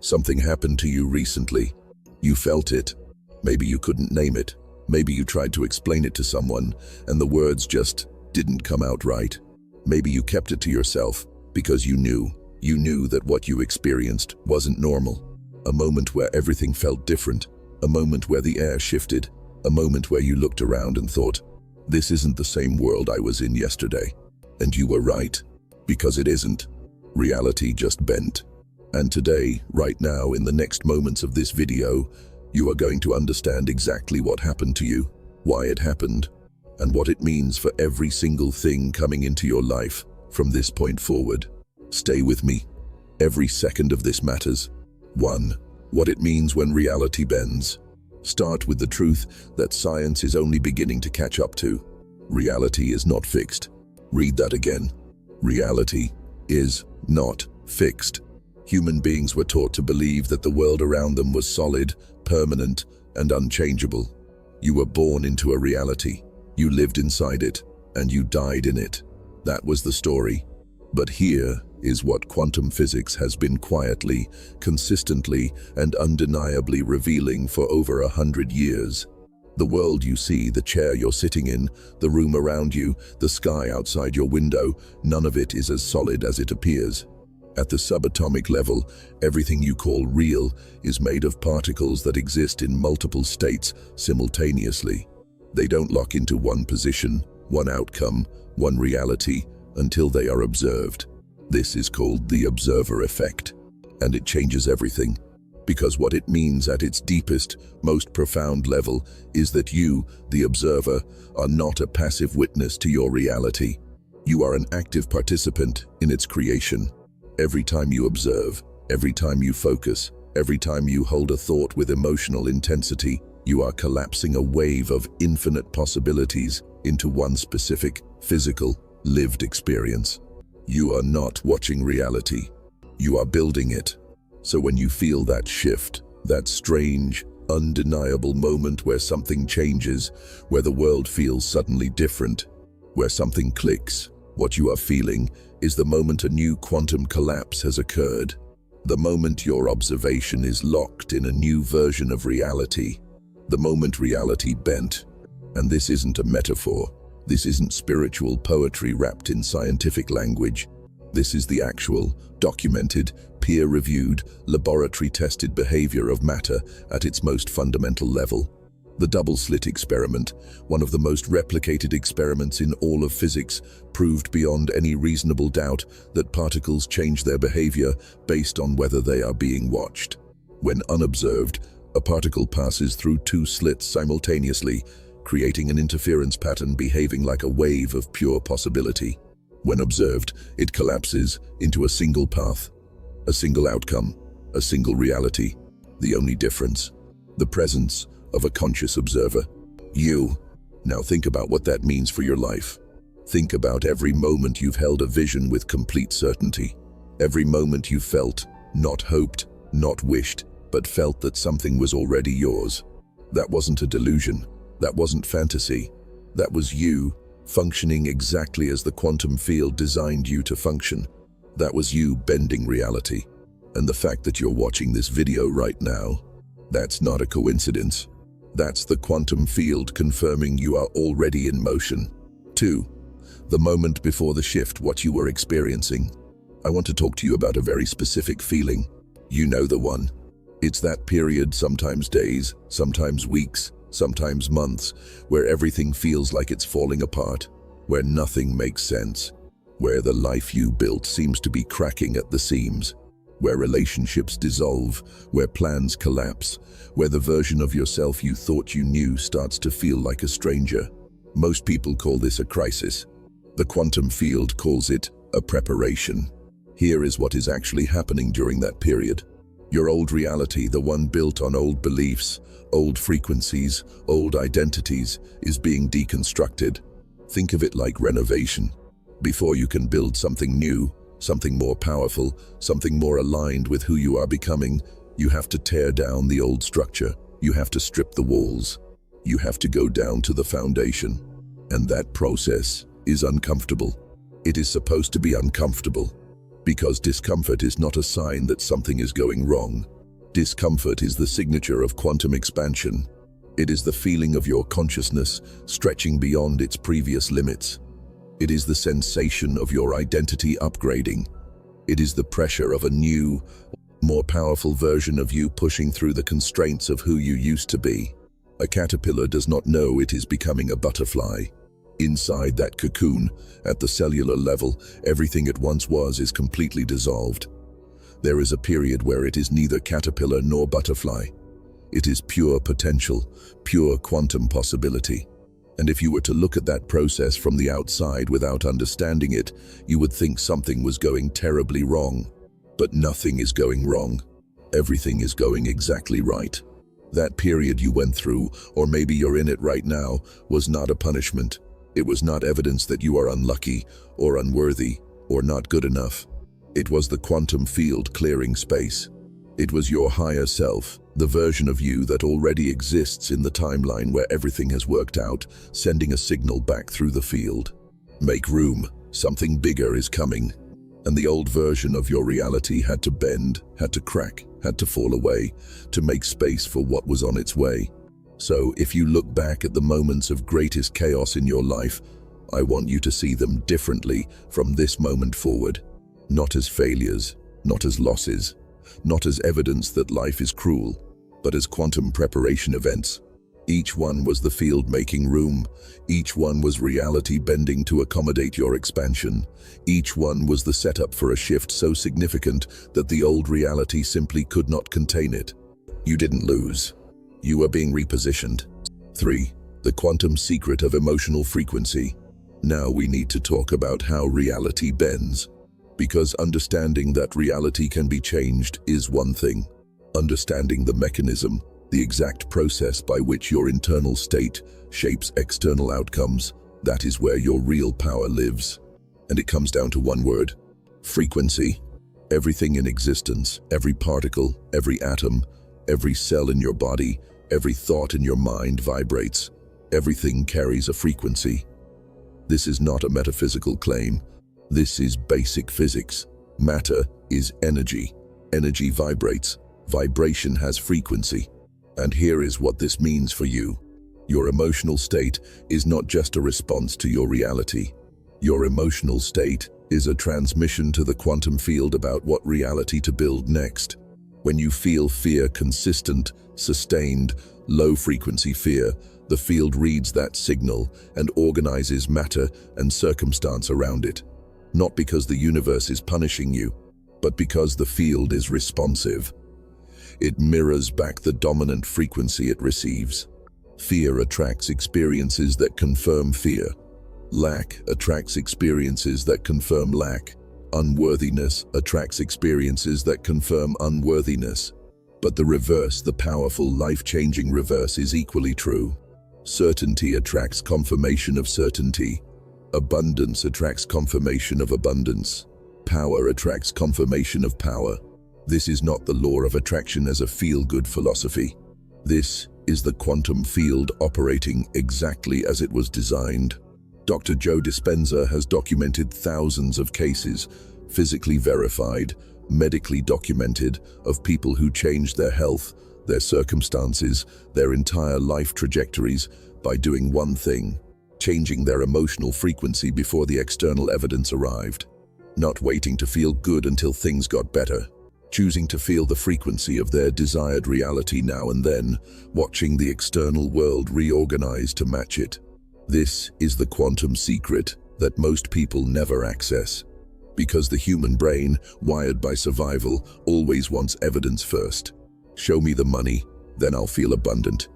Something happened to you recently. You felt it. Maybe you couldn't name it. Maybe you tried to explain it to someone, and the words just didn't come out right. Maybe you kept it to yourself because you knew that what you experienced wasn't normal. A moment where everything felt different. A moment where the air shifted. A moment where you looked around and thought, this isn't the same world I was in yesterday. And you were right, because it isn't. Reality just bent. And today, right now, in the next moments of this video, you are going to understand exactly what happened to you, why it happened, and what it means for every single thing coming into your life from this point forward. Stay with me. Every second of this matters. 1. What it means when reality bends. Start with the truth that science is only beginning to catch up to. Reality is not fixed. Read that again. Reality is not fixed. Human beings were taught to believe that the world around them was solid, permanent, and unchangeable. You were born into a reality. You lived inside it, and you died in it. That was the story. But here is what quantum physics has been quietly, consistently, and undeniably revealing for over 100 years. The world you see, the chair you're sitting in, the room around you, the sky outside your window, none of it is as solid as it appears. At the subatomic level, everything you call real is made of particles that exist in multiple states simultaneously. They don't lock into one position, one outcome, one reality, until they are observed. This is called the observer effect, and it changes everything. Because what it means at its deepest, most profound level is that you, the observer, are not a passive witness to your reality. You are an active participant in its creation. Every time you observe, every time you focus, every time you hold a thought with emotional intensity, you are collapsing a wave of infinite possibilities into one specific, physical, lived experience. You are not watching reality. You are building it. So when you feel that shift, that strange, undeniable moment where something changes, where the world feels suddenly different, where something clicks, what you are feeling is the moment a new quantum collapse has occurred. The moment your observation is locked in a new version of reality. The moment reality bent. And this isn't a metaphor. This isn't spiritual poetry wrapped in scientific language. This is the actual, documented, peer-reviewed, laboratory-tested behavior of matter at its most fundamental level. The double-slit experiment, one of the most replicated experiments in all of physics, proved beyond any reasonable doubt that particles change their behavior based on whether they are being watched. When unobserved, a particle passes through two slits simultaneously, creating an interference pattern behaving like a wave of pure possibility. When observed, it collapses into a single path, a single outcome, a single reality. The only difference, the presence of a conscious observer. You. Now think about what that means for your life. Think about every moment you've held a vision with complete certainty. Every moment you felt, not hoped, not wished, but felt that something was already yours. That wasn't a delusion. That wasn't fantasy. That was you, functioning exactly as the quantum field designed you to function. That was you bending reality. And the fact that you're watching this video right now, that's not a coincidence. That's the quantum field confirming you are already in motion. 2. The moment before the shift, what you were experiencing. I want to talk to you about a very specific feeling. You know the one. It's that period, sometimes days, sometimes weeks, sometimes months, where everything feels like it's falling apart, where nothing makes sense, where the life you built seems to be cracking at the seams, where relationships dissolve, where plans collapse, where the version of yourself you thought you knew starts to feel like a stranger. Most people call this a crisis. The quantum field calls it a preparation. Here is what is actually happening during that period. Your old reality, the one built on old beliefs, old frequencies, old identities, is being deconstructed. Think of it like renovation. Before you can build something new, something more powerful, something more aligned with who you are becoming, you have to tear down the old structure. You have to strip the walls. You have to go down to the foundation. And that process is uncomfortable. It is supposed to be uncomfortable Because discomfort is not a sign that something is going wrong. Discomfort is the signature of quantum expansion. It is the feeling of your consciousness stretching beyond its previous limits. It is the sensation of your identity upgrading. It is the pressure of a new, more powerful version of you pushing through the constraints of who you used to be. A caterpillar does not know it is becoming a butterfly. Inside that cocoon, at the cellular level, everything it once was is completely dissolved. There is a period where it is neither caterpillar nor butterfly. It is pure potential, pure quantum possibility. And if you were to look at that process from the outside without understanding it, you would think something was going terribly wrong. But nothing is going wrong. Everything is going exactly right. That period you went through, or maybe you're in it right now, was not a punishment. It was not evidence that you are unlucky, or unworthy, or not good enough. It was the quantum field clearing space. It was your higher self, the version of you that already exists in the timeline where everything has worked out, sending a signal back through the field. Make room, something bigger is coming. And the old version of your reality had to bend, had to crack, had to fall away, to make space for what was on its way. So if you look back at the moments of greatest chaos in your life, I want you to see them differently from this moment forward. Not as failures, not as losses, not as evidence that life is cruel, but as quantum preparation events. Each one was the field making room. Each one was reality bending to accommodate your expansion. Each one was the setup for a shift so significant that the old reality simply could not contain it. You didn't lose. You are being repositioned. 3. The quantum secret of emotional frequency. Now we need to talk about how reality bends. Because understanding that reality can be changed is one thing. Understanding the mechanism, the exact process by which your internal state shapes external outcomes, that is where your real power lives. And it comes down to one word: frequency. Everything in existence, every particle, every atom, every cell in your body, every thought in your mind vibrates. Everything carries a frequency. This is not a metaphysical claim. This is basic physics. Matter is energy. Energy vibrates. Vibration has frequency. And here is what this means for you. Your emotional state is not just a response to your reality. Your emotional state is a transmission to the quantum field about what reality to build next. When you feel fear, consistent, sustained, low-frequency fear, the field reads that signal and organizes matter and circumstance around it. Not because the universe is punishing you, but because the field is responsive. It mirrors back the dominant frequency it receives. Fear attracts experiences that confirm fear. Lack attracts experiences that confirm lack. Unworthiness attracts experiences that confirm unworthiness. But the reverse, the powerful, life-changing reverse, is equally true. Certainty attracts confirmation of certainty. Abundance attracts confirmation of abundance. Power attracts confirmation of power. This is not the law of attraction as a feel-good philosophy. This is the quantum field operating exactly as it was designed. Dr. Joe Dispenza has documented thousands of cases, physically verified, medically documented, of people who changed their health, their circumstances, their entire life trajectories by doing one thing: changing their emotional frequency before the external evidence arrived. Not waiting to feel good until things got better. Choosing to feel the frequency of their desired reality now and then, watching the external world reorganize to match it. This is the quantum secret that most people never access. Because the human brain, wired by survival, always wants evidence first. Show me the money, then I'll feel abundant.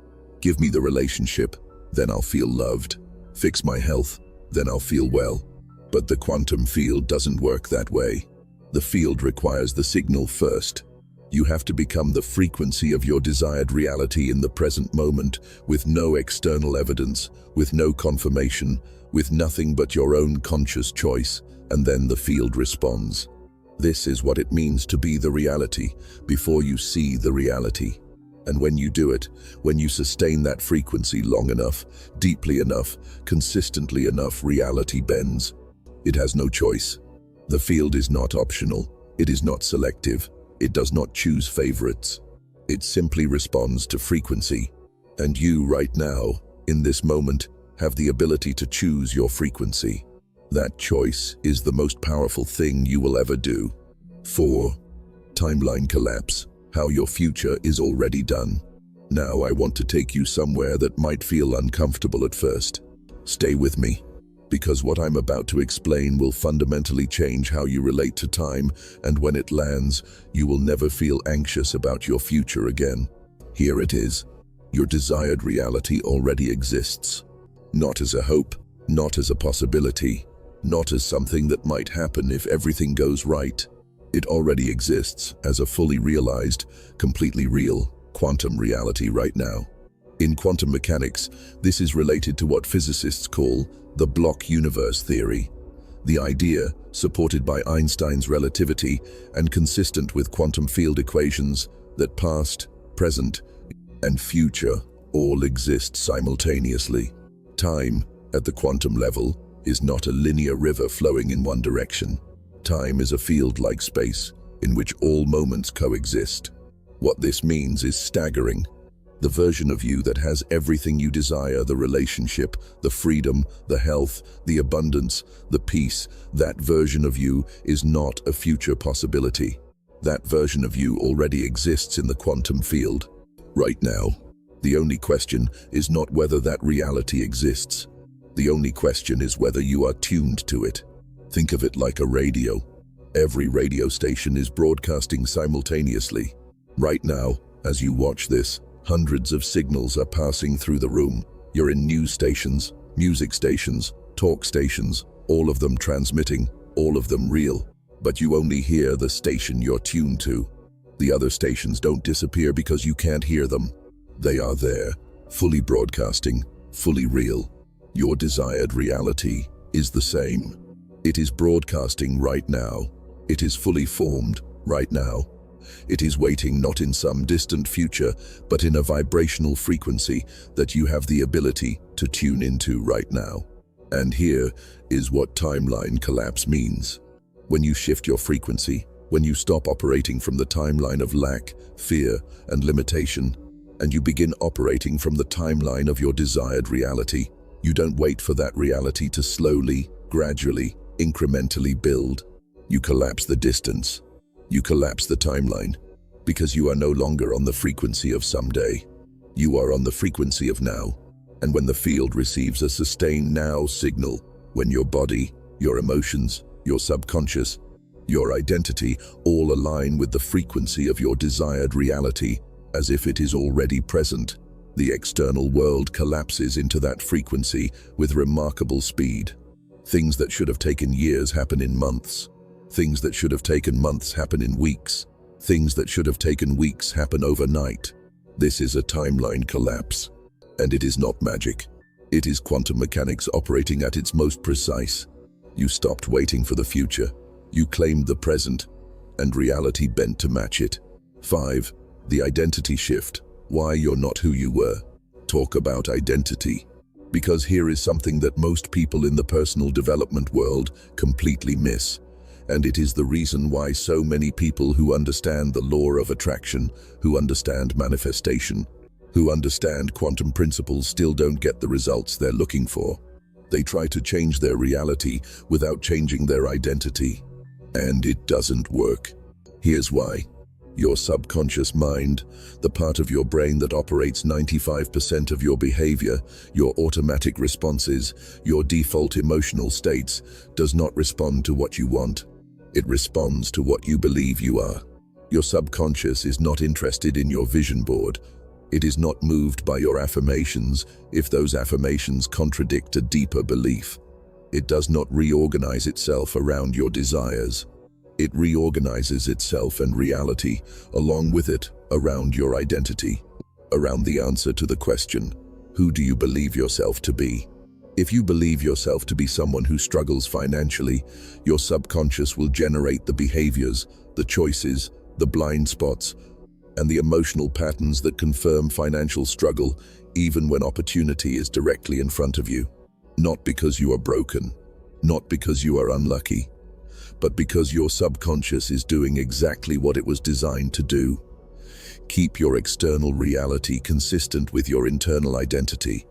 Give me the relationship, then I'll feel loved. Fix my health, then I'll feel well. But the quantum field doesn't work that way. The field requires the signal first. You have to become the frequency of your desired reality in the present moment, with no external evidence, with no confirmation, with nothing but your own conscious choice, and then the field responds. This is what it means to be the reality, before you see the reality. And when you do it, when you sustain that frequency long enough, deeply enough, consistently enough, reality bends. It has no choice. The field is not optional. It is not selective. It does not choose favorites. It simply responds to frequency. And you, right now, in this moment, have the ability to choose your frequency. That choice is the most powerful thing you will ever do. 4. Timeline collapse. How your future is already done. Now I want to take you somewhere that might feel uncomfortable at first. Stay with me, because what I'm about to explain will fundamentally change how you relate to time, and when it lands, you will never feel anxious about your future again. Here it is. Your desired reality already exists. Not as a hope, not as a possibility, not as something that might happen if everything goes right. It already exists as a fully realized, completely real, quantum reality right now. In quantum mechanics, this is related to what physicists call the block universe theory. The idea, supported by Einstein's relativity and consistent with quantum field equations, that past, present, and future all exist simultaneously. Time, at the quantum level, is not a linear river flowing in one direction. Time is a field like space, in which all moments coexist. What this means is staggering. The version of you that has everything you desire, the relationship, the freedom, the health, the abundance, the peace, that version of you is not a future possibility. That version of you already exists in the quantum field. Right now, the only question is not whether that reality exists. The only question is whether you are tuned to it. Think of it like a radio. Every radio station is broadcasting simultaneously. Right now, as you watch this, hundreds of signals are passing through the room. You're in news stations, music stations, talk stations, all of them transmitting, all of them real. But you only hear the station you're tuned to. The other stations don't disappear because you can't hear them. They are there, fully broadcasting, fully real. Your desired reality is the same. It is broadcasting right now. It is fully formed right now. It is waiting not in some distant future, but in a vibrational frequency that you have the ability to tune into right now. And here is what timeline collapse means. When you shift your frequency, when you stop operating from the timeline of lack, fear, and limitation, and you begin operating from the timeline of your desired reality, you don't wait for that reality to slowly, gradually, incrementally build. You collapse the distance. You collapse the timeline, because you are no longer on the frequency of someday. You are on the frequency of now. And when the field receives a sustained now signal, when your body, your emotions, your subconscious, your identity all align with the frequency of your desired reality, as if it is already present, the external world collapses into that frequency with remarkable speed. Things that should have taken years happen in months. Things that should have taken months happen in weeks. Things that should have taken weeks happen overnight. This is a timeline collapse. And it is not magic. It is quantum mechanics operating at its most precise. You stopped waiting for the future. You claimed the present, and reality bent to match it. 5. The identity shift. Why you're not who you were. Talk about identity. Because here is something that most people in the personal development world completely miss. And it is the reason why so many people who understand the law of attraction, who understand manifestation, who understand quantum principles still don't get the results they're looking for. They try to change their reality without changing their identity. And it doesn't work. Here's why. Your subconscious mind, the part of your brain that operates 95% of your behavior, your automatic responses, your default emotional states, does not respond to what you want. It responds to what you believe you are. Your subconscious is not interested in your vision board. It is not moved by your affirmations if those affirmations contradict a deeper belief. It does not reorganize itself around your desires. It reorganizes itself and reality, along with it, around your identity, around the answer to the question, who do you believe yourself to be? If you believe yourself to be someone who struggles financially, your subconscious will generate the behaviors, the choices, the blind spots, and the emotional patterns that confirm financial struggle, even when opportunity is directly in front of you. Not because you are broken, not because you are unlucky, but because your subconscious is doing exactly what it was designed to do. Keep your external reality consistent with your internal identity.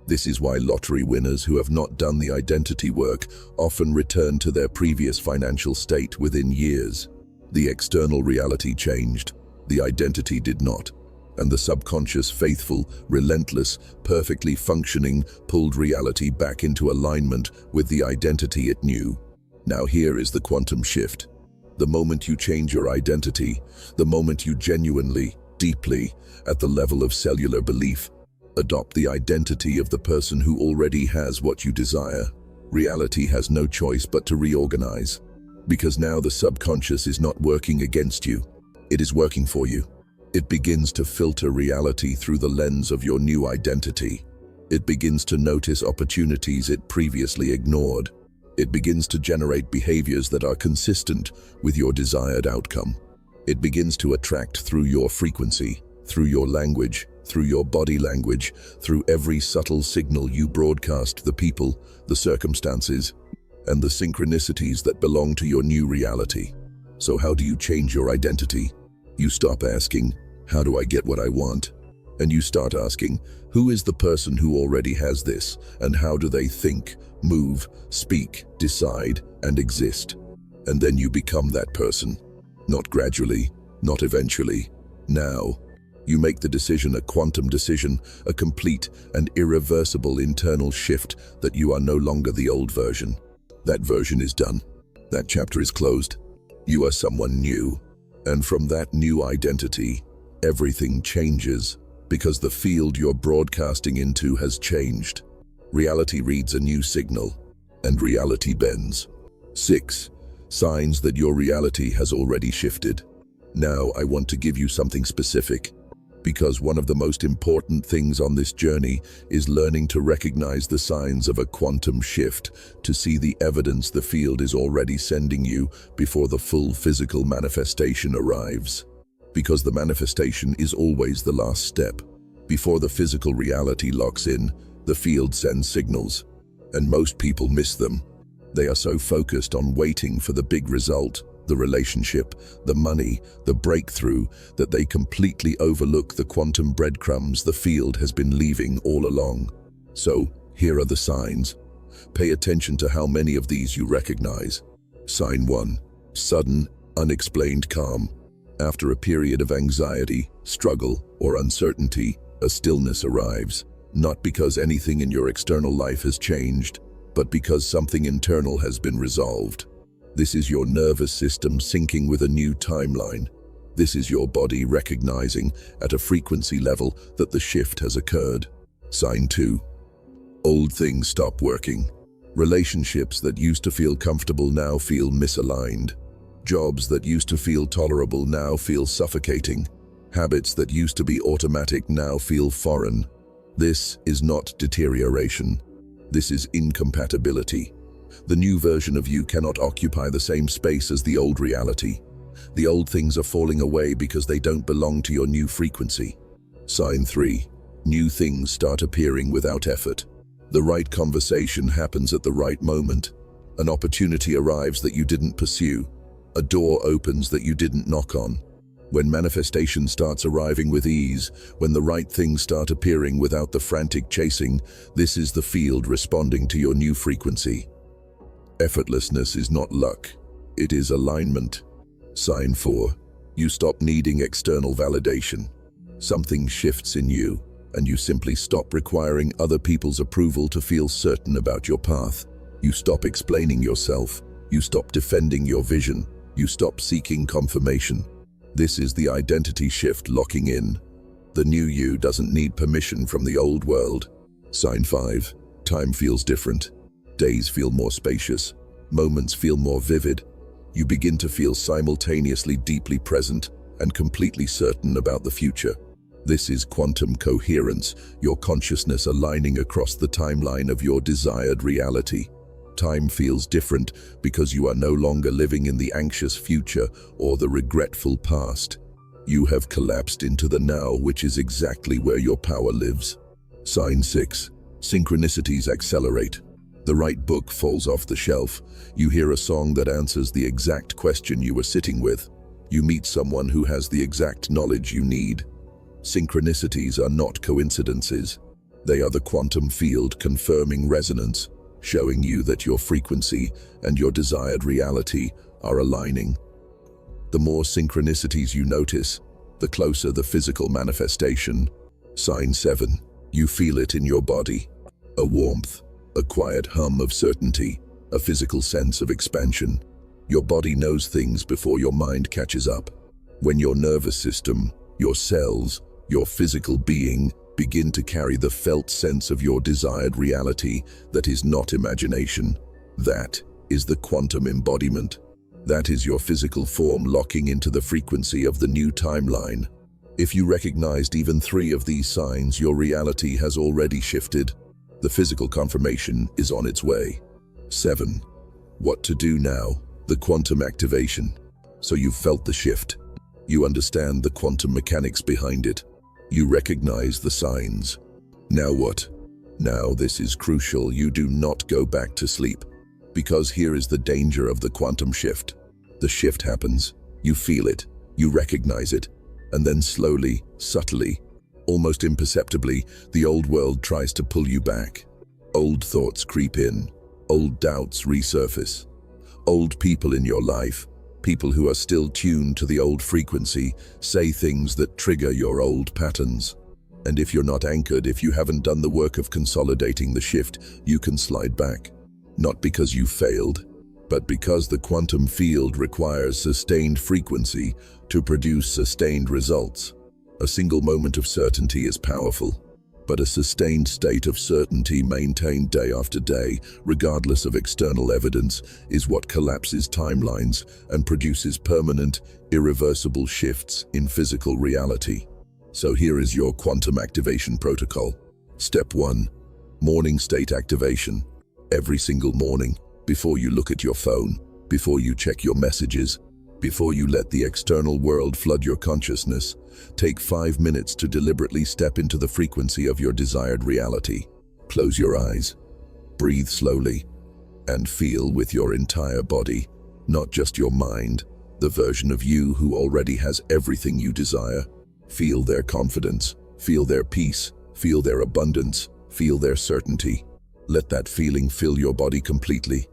This is why lottery winners who have not done the identity work often return to their previous financial state within years. The external reality changed, the identity did not, and the subconscious, faithful, relentless, perfectly functioning, pulled reality back into alignment with the identity it knew. Now here is the quantum shift. The moment you change your identity, the moment you genuinely, deeply, at the level of cellular belief, adopt the identity of the person who already has what you desire, reality has no choice but to reorganize. Because now the subconscious is not working against you, it is working for you. It begins to filter reality through the lens of your new identity. It begins to notice opportunities it previously ignored. It begins to generate behaviors that are consistent with your desired outcome. It begins to attract through your frequency, through your language, through your body language, through every subtle signal you broadcast the people, the circumstances, and the synchronicities that belong to your new reality. So how do you change your identity? You stop asking, how do I get what I want? And you start asking, who is the person who already has this, and how do they think, move, speak, decide, and exist? And then you become that person. Not gradually, not eventually, now. You make the decision, a quantum decision, a complete and irreversible internal shift that you are no longer the old version. That version is done. That chapter is closed. You are someone new. And from that new identity, everything changes because the field you're broadcasting into has changed. Reality reads a new signal, and reality bends. 6. Signs that your reality has already shifted. Now I want to give you something specific, because one of the most important things on this journey is learning to recognize the signs of a quantum shift, to see the evidence the field is already sending you before the full physical manifestation arrives. Because the manifestation is always the last step. Before the physical reality locks in, the field sends signals, and most people miss them. They are so focused on waiting for the big result, the relationship, the money, the breakthrough, that they completely overlook the quantum breadcrumbs the field has been leaving all along. So, here are the signs. Pay attention to how many of these you recognize. Sign 1. Sudden, unexplained calm. After a period of anxiety, struggle, or uncertainty, a stillness arrives. Not because anything in your external life has changed, but because something internal has been resolved. This is your nervous system syncing with a new timeline. This is your body recognizing at a frequency level that the shift has occurred. Sign 2. Old things stop working. Relationships that used to feel comfortable now feel misaligned. Jobs that used to feel tolerable now feel suffocating. Habits that used to be automatic now feel foreign. This is not deterioration. This is incompatibility. The new version of you cannot occupy the same space as the old reality. The old things are falling away because they don't belong to your new frequency. Sign 3. New things start appearing without effort. The right conversation happens at the right moment. An opportunity arrives that you didn't pursue. A door opens that you didn't knock on. When manifestation starts arriving with ease, when the right things start appearing without the frantic chasing, this is the field responding to your new frequency. Effortlessness is not luck, it is alignment. Sign 4. You stop needing external validation. Something shifts in you, and you simply stop requiring other people's approval to feel certain about your path. You stop explaining yourself. You stop defending your vision. You stop seeking confirmation. This is the identity shift locking in. The new you doesn't need permission from the old world. Sign 5. Time feels different. Days feel more spacious. Moments feel more vivid. You begin to feel simultaneously deeply present and completely certain about the future. This is quantum coherence, your consciousness aligning across the timeline of your desired reality. Time feels different because you are no longer living in the anxious future or the regretful past. You have collapsed into the now, which is exactly where your power lives. Sign 6. Synchronicities accelerate. The right book falls off the shelf. You hear a song that answers the exact question you were sitting with. You meet someone who has the exact knowledge you need. Synchronicities are not coincidences. They are the quantum field confirming resonance, showing you that your frequency and your desired reality are aligning. The more synchronicities you notice, the closer the physical manifestation. Sign 7. You feel it in your body. A warmth, a quiet hum of certainty, a physical sense of expansion. Your body knows things before your mind catches up. When your nervous system, your cells, your physical being begin to carry the felt sense of your desired reality that is not imagination, that is the quantum embodiment. That is your physical form locking into the frequency of the new timeline. If you recognized even 3 of these signs, your reality has already shifted. The physical confirmation is on its way. 7. What to do now? The quantum activation. So you've felt the shift. You understand the quantum mechanics behind it. You recognize the signs. Now what? Now this is crucial. You do not go back to sleep. Because here is the danger of the quantum shift. The shift happens. You feel it. You recognize it. And then slowly, subtly, almost imperceptibly, the old world tries to pull you back. Old thoughts creep in. Old doubts resurface. Old people in your life, people who are still tuned to the old frequency, say things that trigger your old patterns. And if you're not anchored, if you haven't done the work of consolidating the shift, you can slide back. Not because you failed, but because the quantum field requires sustained frequency to produce sustained results. A single moment of certainty is powerful, but a sustained state of certainty maintained day after day, regardless of external evidence, is what collapses timelines and produces permanent, irreversible shifts in physical reality. So here is your quantum activation protocol. Step 1. Morning state activation. Every single morning, before you look at your phone, before you check your messages, before you let the external world flood your consciousness, take 5 minutes to deliberately step into the frequency of your desired reality. Close your eyes, breathe slowly, and feel with your entire body, not just your mind, the version of you who already has everything you desire. Feel their confidence, feel their peace, feel their abundance, feel their certainty. Let that feeling fill your body completely.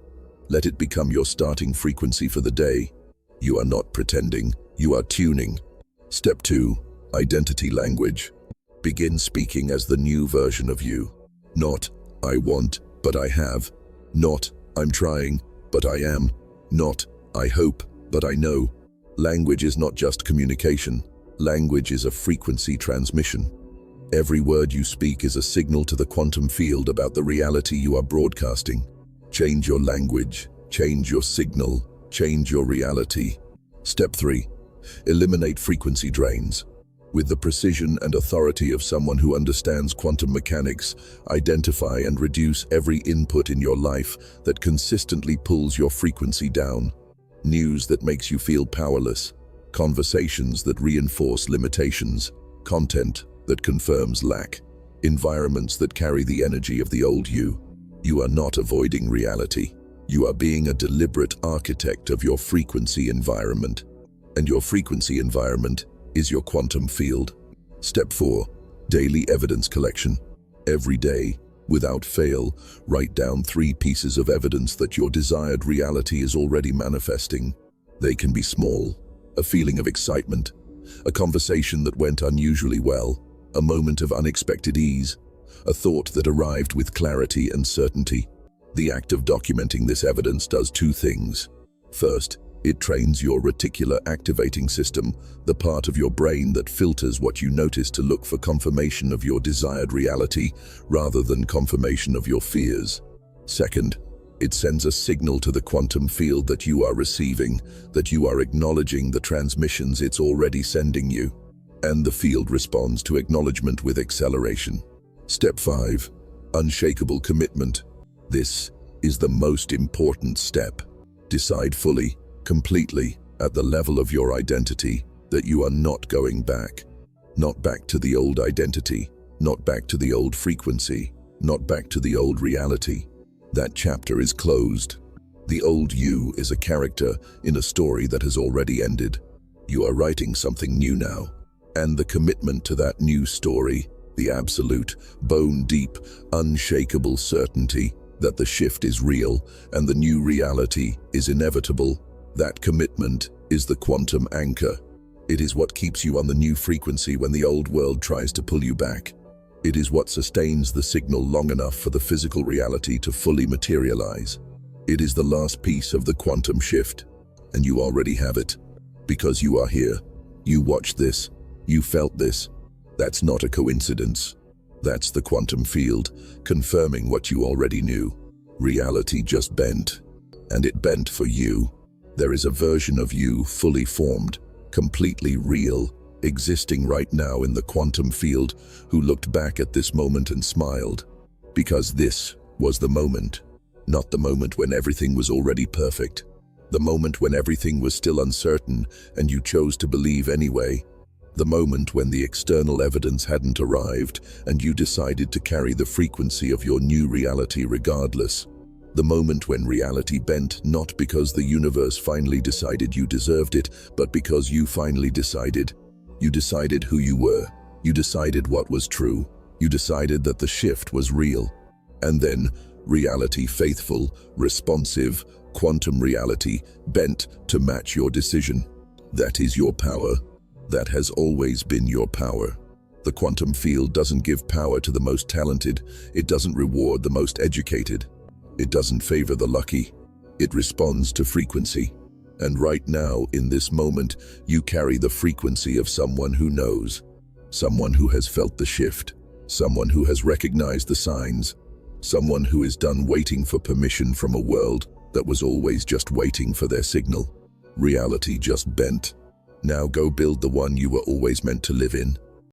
Let it become your starting frequency for the day. You are not pretending, you are tuning. Step 2. Identity language. Begin speaking as the new version of you. Not, I want, but I have. Not, I'm trying, but I am. Not, I hope, but I know. Language is not just communication. Language is a frequency transmission. Every word you speak is a signal to the quantum field about the reality you are broadcasting. Change your language, change your signal, change your reality. Step 3. Eliminate frequency drains. With the precision and authority of someone who understands quantum mechanics, identify and reduce every input in your life that consistently pulls your frequency down. News that makes you feel powerless, conversations that reinforce limitations, content that confirms lack, environments that carry the energy of the old you. You are not avoiding reality. You are being a deliberate architect of your frequency environment. And your frequency environment is your quantum field. Step 4. Daily evidence collection. Every day, without fail, write down 3 pieces of evidence that your desired reality is already manifesting. They can be small. A feeling of excitement, a conversation that went unusually well, a moment of unexpected ease, a thought that arrived with clarity and certainty. The act of documenting this evidence does 2 things. First, it trains your reticular activating system, the part of your brain that filters what you notice to look for confirmation of your desired reality rather than confirmation of your fears. Second, it sends a signal to the quantum field that you are receiving, that you are acknowledging the transmissions it's already sending you. And the field responds to acknowledgement with acceleration. Step 5. Unshakable commitment. This is the most important step. Decide fully, completely, at the level of your identity, that you are not going back. Not back to the old identity, not back to the old frequency, not back to the old reality. That chapter is closed. The old you is a character in a story that has already ended. You are writing something new now. And the commitment to that new story, the absolute, bone-deep, unshakable certainty that the shift is real and the new reality is inevitable, that commitment is the quantum anchor. It is what keeps you on the new frequency when the old world tries to pull you back. It is what sustains the signal long enough for the physical reality to fully materialize. It is the last piece of the quantum shift, and you already have it. Because you are here. You watched this. You felt this. That's not a coincidence. That's the quantum field, confirming what you already knew. Reality just bent. And it bent for you. There is a version of you fully formed, completely real, existing right now in the quantum field, who looked back at this moment and smiled. Because this was the moment. Not the moment when everything was already perfect. The moment when everything was still uncertain and you chose to believe anyway. The moment when the external evidence hadn't arrived and you decided to carry the frequency of your new reality regardless. The moment when reality bent not because the universe finally decided you deserved it, but because you finally decided. You decided who you were. You decided what was true. You decided that the shift was real. And then, reality faithful, responsive, quantum reality bent to match your decision. That is your power. That has always been your power. The quantum field doesn't give power to the most talented. It doesn't reward the most educated. It doesn't favor the lucky. It responds to frequency. And right now, in this moment, you carry the frequency of someone who knows. Someone who has felt the shift. Someone who has recognized the signs. Someone who is done waiting for permission from a world that was always just waiting for their signal. Reality just bent. Now go build the one you were always meant to live in.